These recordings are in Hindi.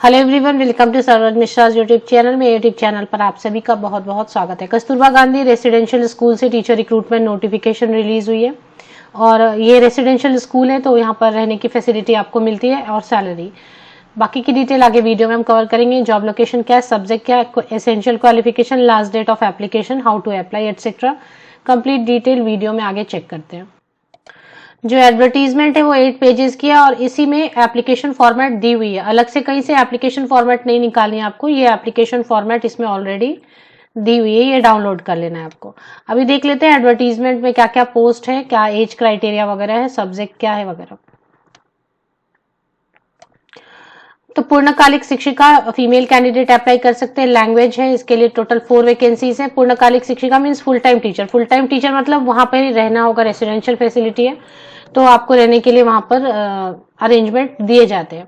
Hello everyone, welcome to Saroj Mishra YouTube channel में। यूट्यूब चैनल पर आप सभी का बहुत बहुत स्वागत है। कस्तूरबा गांधी रेसिडेंशियल स्कूल से टीचर रिक्रूटमेंट नोटिफिकेशन रिलीज हुई है और ये रेसिडेंशियल स्कूल है तो यहाँ पर रहने की फैसिलिटी आपको मिलती है और सैलरी। बाकी की डिटेल आगे वीडियो में हम कवर करेंगे। जॉब लोकेशन क्या है, सब्जेक्ट क्या है, essential qualification, last date of application, how to apply etcetera. Complete detail video में आगे चेक करते हैं। जो एडवर्टीजमेंट है वो 8 पेजेस की है और इसी में एप्लीकेशन फॉर्मेट दी हुई है। अलग से कहीं से एप्लीकेशन फॉर्मेट नहीं निकालनी है आपको, ये एप्लीकेशन फॉर्मेट इसमें ऑलरेडी दी हुई है, ये डाउनलोड कर लेना है आपको। अभी देख लेते हैं एडवर्टीजमेंट में क्या क्या पोस्ट है, क्या एज क्राइटेरिया वगैरह है, सब्जेक्ट क्या है वगैरह। तो पूर्णकालिक शिक्षिका फीमेल कैंडिडेट अप्लाई कर सकते हैं। लैंग्वेज है, इसके लिए टोटल 4 वैकेंसीज है। पूर्णकालिक शिक्षिका means full time teacher. Full time teacher मतलब वहां पर ही रहना होगा, रेसिडेंशियल फैसिलिटी है तो आपको रहने के लिए वहां पर अरेंजमेंट दिए जाते हैं।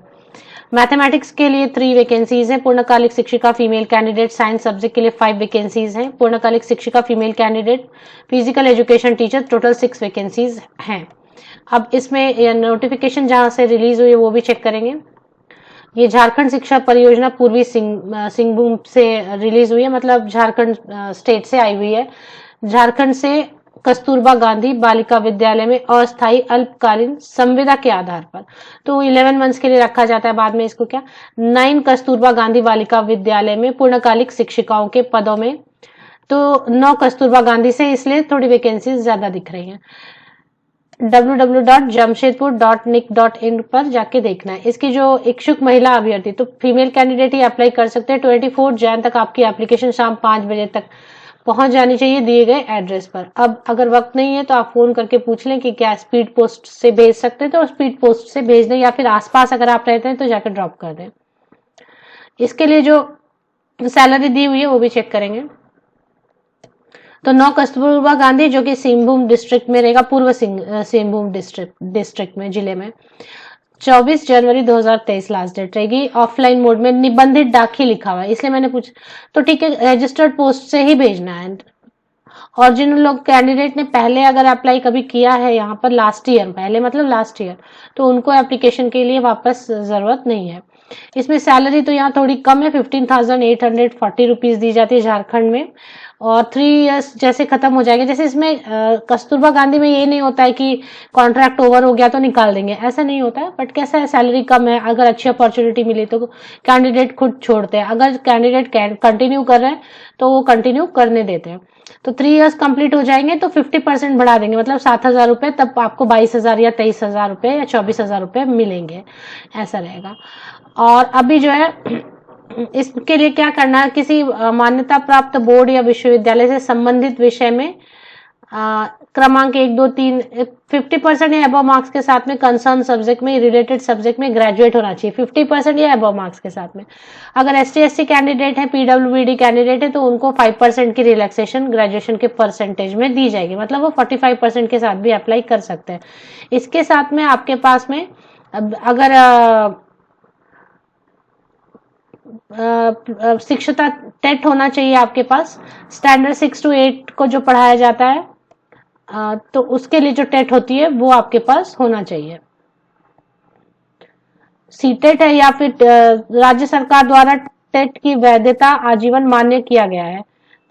मैथमेटिक्स के लिए 3 वैकेंसीज हैं। पूर्णकालिक शिक्षिका फीमेल कैंडिडेट। साइंस सब्जेक्ट के लिए 5 वैकेंसीज हैं। पूर्णकालिक शिक्षिका female candidate. Physical education teacher, total 6 vacancies हैं। अब इसमें नोटिफिकेशन जहां से रिलीज हुई है वो भी चेक करेंगे। ये झारखंड शिक्षा परियोजना पूर्वी सिंहभूम से रिलीज हुई है, मतलब झारखंड स्टेट से आई हुई है। झारखंड से कस्तूरबा गांधी बालिका विद्यालय में अस्थायी अल्पकालीन संविदा के आधार पर, तो 11 मंथ्स के लिए रखा जाता है। बाद में इसको क्या 9 कस्तूरबा गांधी बालिका विद्यालय में पूर्णकालिक शिक्षिकाओं के पदों में, तो 9 कस्तूरबा गांधी से, इसलिए थोड़ी वैकेंसीज ज्यादा दिख रही हैं। www.jamshedpur.nic.in पर जाके देखना है। इसकी जो इच्छुक महिला अभ्यर्थी, तो फीमेल कैंडिडेट ही अप्लाई कर सकते हैं। 24 जैन तक आपकी एप्लीकेशन शाम 5 बजे तक पहुंच जानी चाहिए दिए गए एड्रेस पर। अब अगर वक्त नहीं है तो आप फोन करके पूछ लें कि क्या स्पीड पोस्ट से भेज सकते हैं तो स्पीड पोस्ट से भेज दें, या फिर आसपास अगर आप रहते हैं तो जाकर ड्रॉप कर दें। इसके लिए जो सैलरी दी हुई है वो भी चेक करेंगे। तो 9 कस्तूरबा गांधी जो कि सिंहभूम डिस्ट्रिक्ट में रहेगा, पूर्व सिंहभूम डिस्ट्रिक्ट में, जिले में। 24 जनवरी 2023 लास्ट डेट रहेगी। ऑफलाइन मोड में, निबंधित डाक ही लिखा हुआ है इसलिए मैंने पूछा, तो ठीक है, रजिस्टर्ड पोस्ट से ही भेजना है। और जिन लोग कैंडिडेट ने पहले अगर अप्लाई कभी किया है यहाँ पर लास्ट ईयर, पहले मतलब लास्ट ईयर, तो उनको एप्लीकेशन के लिए वापस जरूरत नहीं है। इसमें सैलरी तो यहाँ थोड़ी कम है, 15,840 रुपीज दी जाती है झारखंड में। और 3 इयर्स जैसे खत्म हो जाएंगे, जैसे इसमें कस्तूरबा गांधी में ये नहीं होता है कि कॉन्ट्रैक्ट ओवर हो गया तो निकाल देंगे, ऐसा नहीं होता है। बट कैसा है, सैलरी कम है, अगर अच्छी अपॉर्चुनिटी मिली तो कैंडिडेट खुद छोड़ते हैं। अगर कैंडिडेट कंटिन्यू कर रहे हैं तो वो कंटिन्यू करने देते हैं। तो 3 इयर्स कंप्लीट हो जाएंगे तो 50% बढ़ा देंगे, मतलब 7,000 रुपए, तब आपको 22,000 या 23,000 रुपए या 24,000 रुपए मिलेंगे, ऐसा रहेगा। और अभी जो है इसके लिए क्या करना है, किसी मान्यता प्राप्त बोर्ड या विश्वविद्यालय से संबंधित विषय में क्रमांक 1, 2, 3 50% या अबव मार्क्स के साथ में कंसर्न सब्जेक्ट में, रिलेटेड सब्जेक्ट में ग्रेजुएट होना चाहिए, 50% या अबव मार्क्स के साथ में। अगर ST/SC कैंडिडेट है, PWBD कैंडिडेट है, तो उनको 5% की रिलैक्सेशन ग्रेजुएशन के परसेंटेज में दी जाएगी, मतलब वो 45% के साथ भी अप्लाई कर सकते हैं। इसके साथ में आपके पास में अगर शिक्षता टेट होना चाहिए आपके पास, स्टैंडर्ड 6 to 8 को जो पढ़ाया जाता है, तो उसके लिए जो टेट होती है वो आपके पास होना चाहिए। सीटेट है या फिर राज्य सरकार द्वारा टेट की वैधता आजीवन मान्य किया गया है,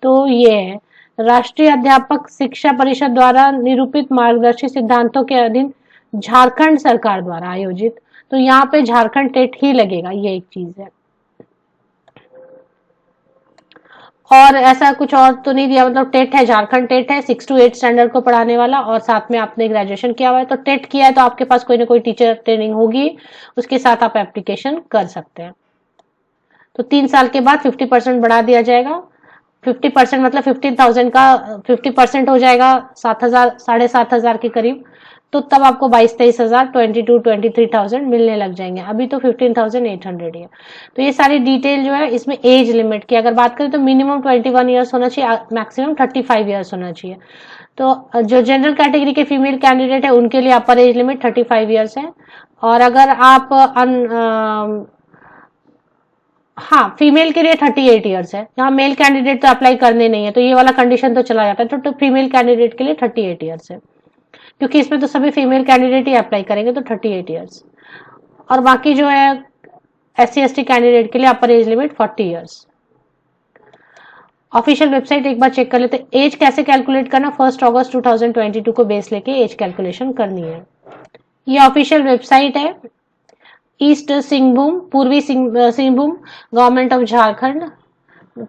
तो ये है राष्ट्रीय अध्यापक शिक्षा परिषद द्वारा निरूपित मार्गदर्शी सिद्धांतों के अधीन झारखंड सरकार द्वारा आयोजित, तो यहाँ पे झारखंड टेट ही लगेगा, ये एक चीज है। और ऐसा कुछ और तो नहीं दिया, मतलब टेट है, झारखंड टेट है, 6 to 8 स्टैंडर्ड को पढ़ाने वाला, और साथ में आपने ग्रेजुएशन किया हुआ है, तो टेट किया है तो आपके पास कोई ना कोई टीचर ट्रेनिंग होगी, उसके साथ आप एप्लीकेशन कर सकते हैं। तो 3 साल के बाद 50% बढ़ा दिया जाएगा। 50% मतलब 15,000 का 50% हो जाएगा 7,000, 7,500 के करीब, तो तब आपको 22-23,000, 22-23,000 मिलने लग जाएंगे। अभी तो 15,800 ही है। तो ये सारी डिटेल जो है, इसमें एज लिमिट की अगर बात करें तो मिनिमम 21 ईयर्स होना चाहिए, मैक्सिमम 35 ईयर्स होना चाहिए। तो जो जनरल कैटेगरी के फीमेल कैंडिडेट है उनके लिए अपर एज लिमिट 35 ईयर्स है। और अगर आप हाँ, फीमेल के लिए 38 ईयर्स है। यहाँ मेल कैंडिडेट तो अप्लाई करने नहीं है, तो ये वाला कंडीशन तो चला जाता है। तो फीमेल कैंडिडेट के लिए 38 ईयर्स है, क्योंकि इसमें तो सभी फीमेल कैंडिडेट ही अप्लाई करेंगे, तो 38 ईयर्स। और बाकी जो है SC/ST कैंडिडेट के लिए अपर age limit 40 years. Official website एक बार चेक कर लेते हैं। एज कैसे कैलकुलेट करना, 1 अगस्त 2022 को बेस लेके एज कैलकुलेशन करनी है। ये ऑफिशियल वेबसाइट है ईस्ट सिंहभूम, पूर्वी सिंहभूम गवर्नमेंट ऑफ झारखंड।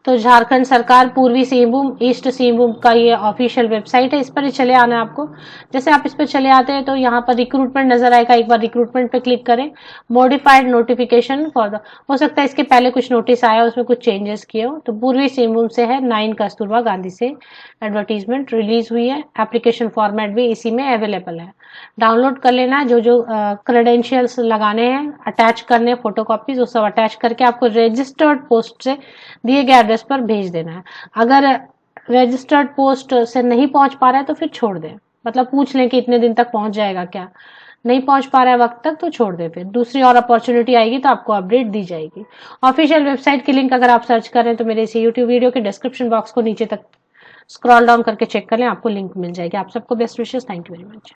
तो झारखंड सरकार पूर्वी सिंहभूम ईस्ट सिंहभूम का ये ऑफिशियल वेबसाइट है। इस पर ही चले आना है आपको। जैसे आप इस पर चले आते हैं तो यहाँ पर रिक्रूटमेंट नजर आएगा, एक बार रिक्रूटमेंट पे क्लिक करें। मॉडिफाइड नोटिफिकेशन फॉर द, हो सकता है इसके पहले कुछ नोटिस आया उसमें कुछ चेंजेस किए हो। तो पूर्वी सिंहभूम से है, 9 कस्तूरबा गांधी से एडवर्टीजमेंट रिलीज हुई है। एप्लीकेशन फॉर्मेट भी इसी में अवेलेबल है, डाउनलोड कर लेना है। जो क्रेडेंशियल्स लगाने हैं, अटैच करने फोटोकॉपीज, वो सब अटैच करके आपको रजिस्टर्ड पोस्ट से दिए गए एड्रेस पर भेज देना है। अगर रजिस्टर्ड पोस्ट से नहीं पहुंच पा रहा है तो फिर छोड़ दें, मतलब पूछ लें कि इतने दिन तक पहुंच जाएगा क्या, नहीं पहुंच पा रहा है वक्त तक तो छोड़ दें, फिर दूसरी और अपॉर्चुनिटी आएगी तो आपको अपडेट दी जाएगी। ऑफिशियल वेबसाइट की लिंक अगर आप सर्च करें तो मेरे इस यूट्यूब वीडियो के डिस्क्रिप्शन बॉक्स को नीचे तक स्क्रॉल डाउन करके चेक कर लें, आपको लिंक मिल जाएगी। आप सबको best wishes, thank you very much.